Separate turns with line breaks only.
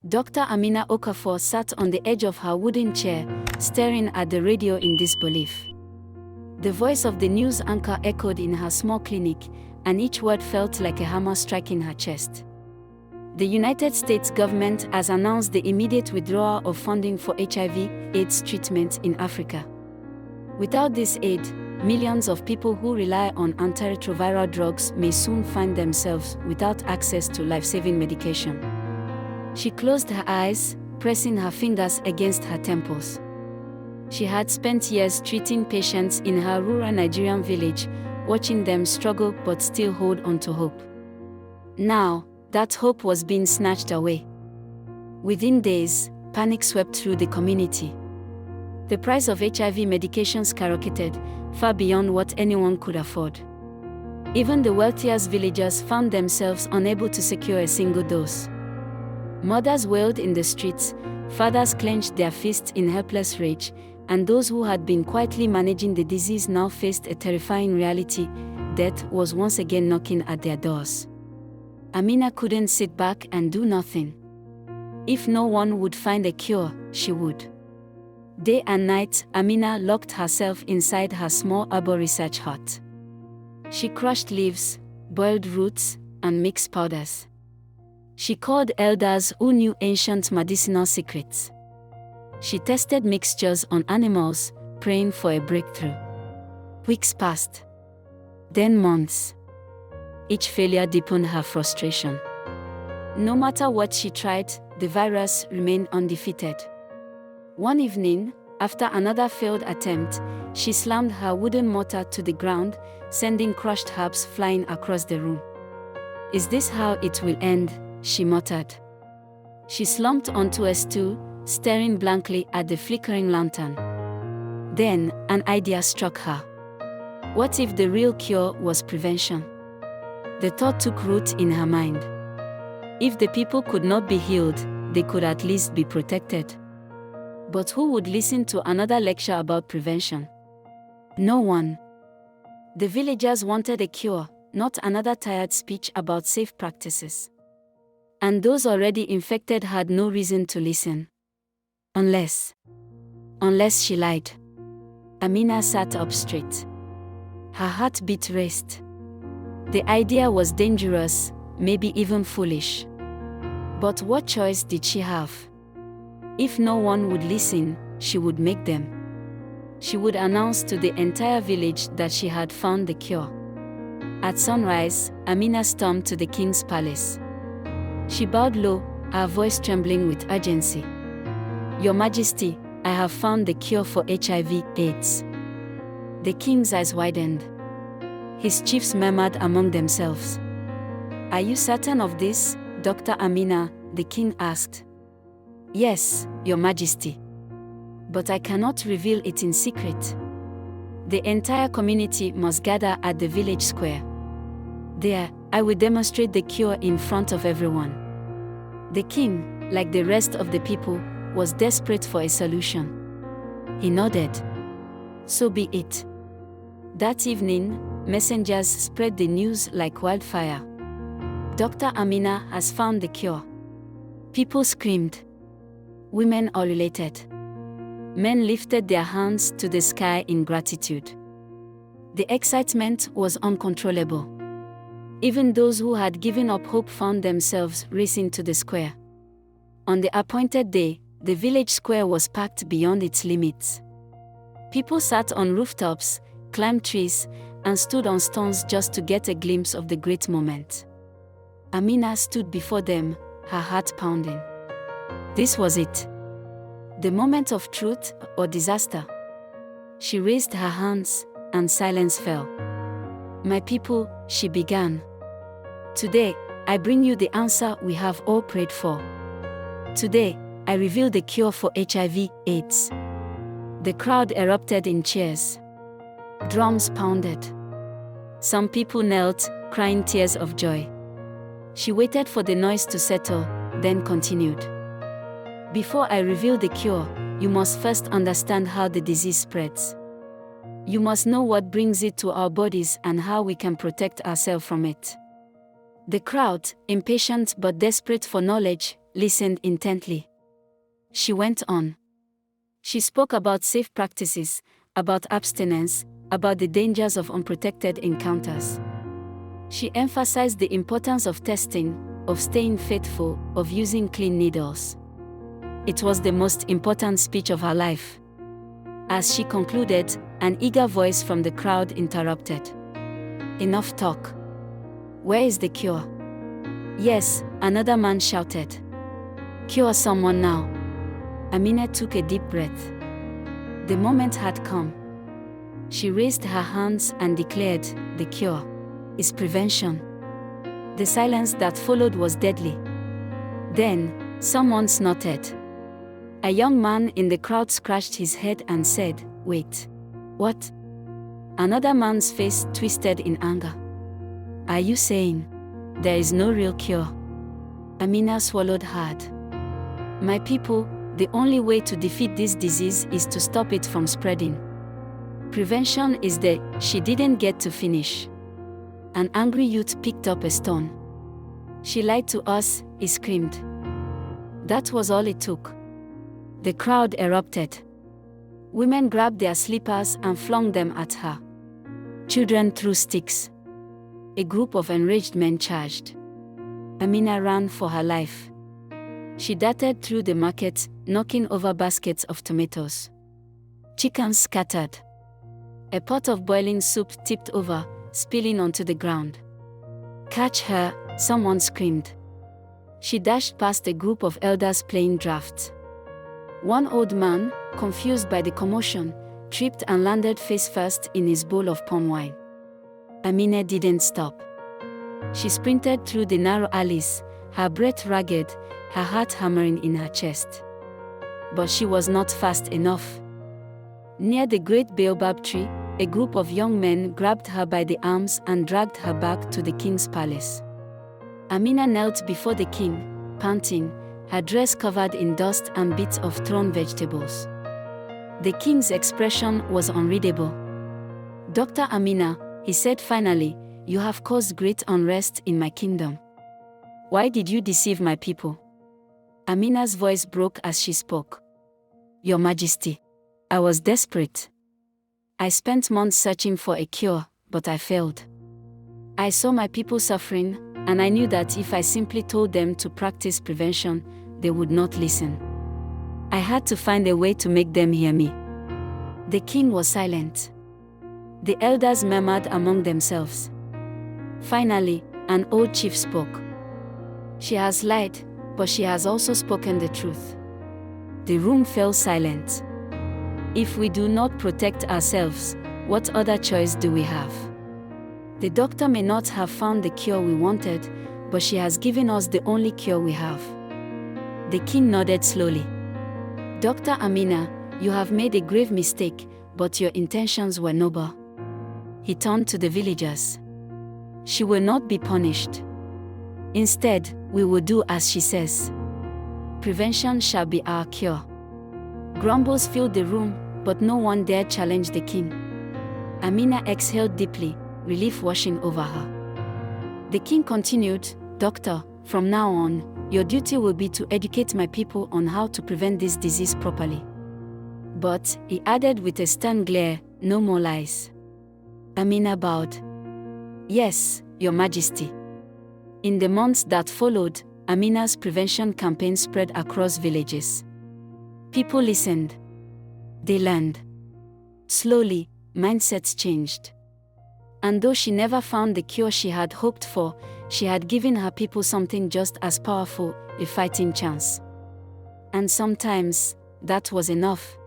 Dr. Amina Okafor sat on the edge of her wooden chair, staring at the radio in disbelief. The voice of the news anchor echoed in her small clinic, and each word felt like a hammer striking her chest. The United States government has announced the immediate withdrawal of funding for HIV/AIDS treatment in Africa. Without this aid, millions of people who rely on antiretroviral drugs may soon find themselves without access to life-saving medication. She closed her eyes, pressing her fingers against her temples. She had spent years treating patients in her rural Nigerian village, watching them struggle but still hold on to hope. Now, that hope was being snatched away. Within days, panic swept through the community. The price of HIV medication skyrocketed, far beyond what anyone could afford. Even the wealthiest villagers found themselves unable to secure a single dose. Mothers wailed in the streets, fathers clenched their fists in helpless rage, and those who had been quietly managing the disease now faced a terrifying reality: death was once again knocking at their doors. Amina couldn't sit back and do nothing. If no one would find a cure, she would. Day and night, Amina locked herself inside her small herbal research hut. She crushed leaves, boiled roots, and mixed powders. She called elders who knew ancient medicinal secrets. She tested mixtures on animals, praying for a breakthrough. Weeks passed. Then months. Each failure deepened her frustration. No matter what she tried, the virus remained undefeated. One evening, after another failed attempt, she slammed her wooden mortar to the ground, sending crushed herbs flying across the room. "Is this how it will end?" she muttered. She slumped onto a stool, staring blankly at the flickering lantern. Then, an idea struck her. What if the real cure was prevention? The thought took root in her mind. If the people could not be healed, they could at least be protected. But who would listen to another lecture about prevention? No one. The villagers wanted a cure, not another tired speech about safe practices. And those already infected had no reason to listen. Unless she lied. Amina sat up straight. Her heartbeat raced. The idea was dangerous, maybe even foolish. But what choice did she have? If no one would listen, she would make them. She would announce to the entire village that she had found the cure. At sunrise, Amina stormed to the king's palace. She bowed low, her voice trembling with urgency. "Your Majesty, I have found the cure for HIV/AIDS." The king's eyes widened. His chiefs murmured among themselves. "Are you certain of this, Dr. Amina?" the king asked. "Yes, Your Majesty. But I cannot reveal it in secret. The entire community must gather at the village square. There, I will demonstrate the cure in front of everyone." The king, like the rest of the people, was desperate for a solution. He nodded. So be it. That evening, messengers spread the news like wildfire. Dr. Amina has found the cure. People screamed. Women ululated. Men lifted their hands to the sky in gratitude. The excitement was uncontrollable. Even those who had given up hope found themselves racing to the square. On the appointed day, the village square was packed beyond its limits. People sat on rooftops, climbed trees, and stood on stones just to get a glimpse of the great moment. Amina stood before them, her heart pounding. This was it. The moment of truth or disaster. She raised her hands, and silence fell. "My people," she began. "Today, I bring you the answer we have all prayed for. Today, I reveal the cure for HIV/AIDS." The crowd erupted in cheers. Drums pounded. Some people knelt, crying tears of joy. She waited for the noise to settle, then continued. "Before I reveal the cure, you must first understand how the disease spreads. You must know what brings it to our bodies and how we can protect ourselves from it." The crowd, impatient but desperate for knowledge, listened intently. She went on. She spoke about safe practices, about abstinence, about the dangers of unprotected encounters. She emphasized the importance of testing, of staying faithful, of using clean needles. It was the most important speech of her life. As she concluded, an eager voice from the crowd interrupted. Enough talk. Where is the cure? Yes, another man shouted. Cure someone now. Amina took a deep breath. The moment had come. She raised her hands and declared, the cure is prevention. The silence that followed was deadly. Then, someone snorted. A young man in the crowd scratched his head and said, wait. What? Another man's face twisted in anger. Are you saying there is no real cure? Amina swallowed hard. My people, the only way to defeat this disease is to stop it from spreading. Prevention is she didn't get to finish. An angry youth picked up a stone. She lied to us, he screamed. That was all it took. The crowd erupted. Women grabbed their slippers and flung them at her. Children threw sticks. A group of enraged men charged. Amina ran for her life. She darted through the market, knocking over baskets of tomatoes. Chickens scattered. A pot of boiling soup tipped over, spilling onto the ground. Catch her, someone screamed. She dashed past a group of elders playing drafts. One old man, confused by the commotion, tripped and landed face first in his bowl of palm wine. Amina didn't stop. She sprinted through the narrow alleys, her breath ragged, her heart hammering in her chest. But she was not fast enough. Near the great baobab tree, a group of young men grabbed her by the arms and dragged her back to the king's palace. Amina knelt before the king, panting, her dress covered in dust and bits of thrown vegetables. The king's expression was unreadable. Dr. Amina, he said finally, you have caused great unrest in my kingdom. Why did you deceive my people? Amina's voice broke as she spoke. Your Majesty, I was desperate. I spent months searching for a cure, but I failed. I saw my people suffering, and I knew that if I simply told them to practice prevention, they would not listen. I had to find a way to make them hear me. The king was silent. The elders murmured among themselves. Finally, an old chief spoke. She has lied, but she has also spoken the truth. The room fell silent. If we do not protect ourselves, what other choice do we have? The doctor may not have found the cure we wanted, but she has given us the only cure we have. The king nodded slowly. Dr. Amina, you have made a grave mistake, but your intentions were noble. He turned to the villagers. She will not be punished. Instead, we will do as she says. Prevention shall be our cure. Grumbles filled the room, but no one dared challenge the king. Amina exhaled deeply, relief washing over her. The king continued, Doctor, from now on, your duty will be to educate my people on how to prevent this disease properly. But, he added with a stern glare, no more lies. Amina bowed. Yes, Your Majesty. In the months that followed, Amina's prevention campaign spread across villages. People listened. They learned. Slowly, mindsets changed. And though she never found the cure she had hoped for, she had given her people something just as powerful, a fighting chance. And sometimes, that was enough.